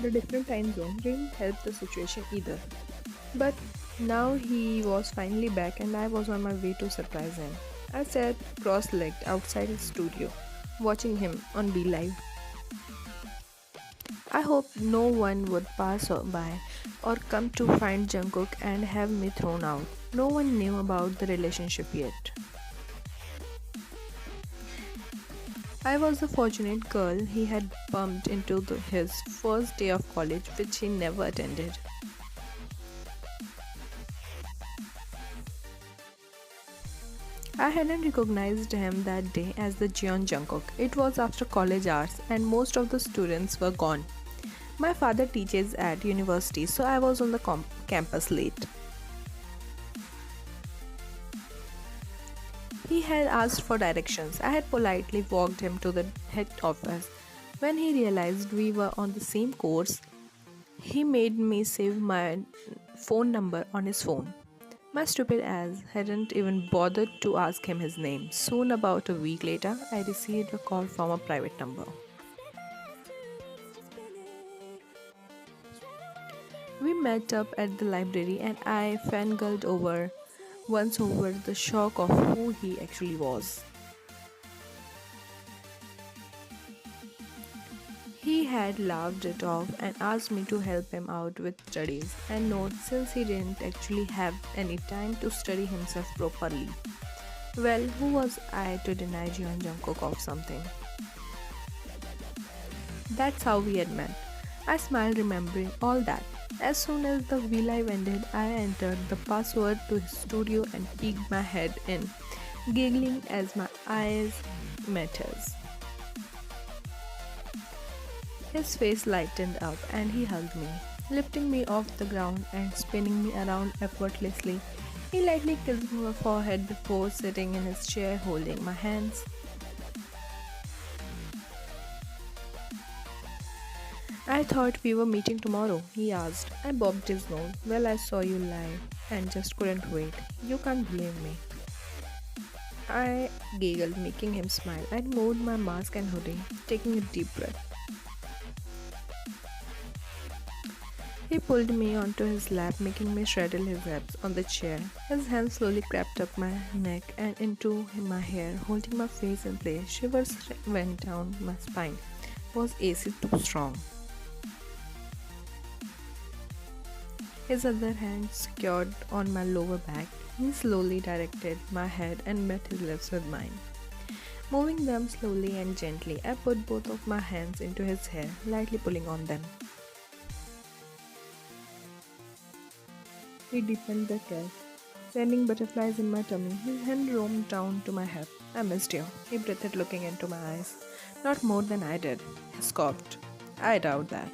a different time zone didn't help the situation either. But now he was finally back and I was on my way to surprise him. I sat cross legged outside his studio, watching him on Be Live. I hoped no one would pass by or come to find Jungkook and have me thrown out. No one knew about the relationship yet. I was the fortunate girl he had bumped into his first day of college, which he never attended. I hadn't recognized him that day as the Jeon Jungkook. It was after college hours and most of the students were gone. My father teaches at university, so I was on the campus late. He had asked for directions. I had politely walked him to the head office. When he realized we were on the same course, he made me save my phone number on his phone. My stupid ass hadn't even bothered to ask him his name. Soon, about a week later, I received a call from a private number. We met up at the library and I fangirled over the shock of who he actually was. He had laughed it off and asked me to help him out with studies and notes since he didn't actually have any time to study himself properly. Well, who was I to deny Jeon Jungkook of something? That's how we had met. I smiled remembering all that. As soon as the V-Live ended, I entered the password to his studio and peeked my head in, giggling as my eyes met his. His face lightened up and he hugged me, lifting me off the ground and spinning me around effortlessly. He lightly kissed my forehead before sitting in his chair holding my hands. I thought we were meeting tomorrow, he asked. I bobbed his nose. Well, I saw you live and just couldn't wait. You can't blame me. I giggled, making him smile. I removed my mask and hoodie, taking a deep breath. He pulled me onto his lap, making me straddle his abs on the chair. His hands slowly crept up my neck and into my hair, holding my face in place. Shivers went down my spine. Was AC too strong? His other hand secured on my lower back. He slowly directed my head and met his lips with mine. Moving them slowly and gently, I put both of my hands into his hair, lightly pulling on them. He deepened the kiss, sending butterflies in my tummy. His hand roamed down to my hip. I missed you, he breathed, looking into my eyes. Not more than I did, he scoffed. I doubt that.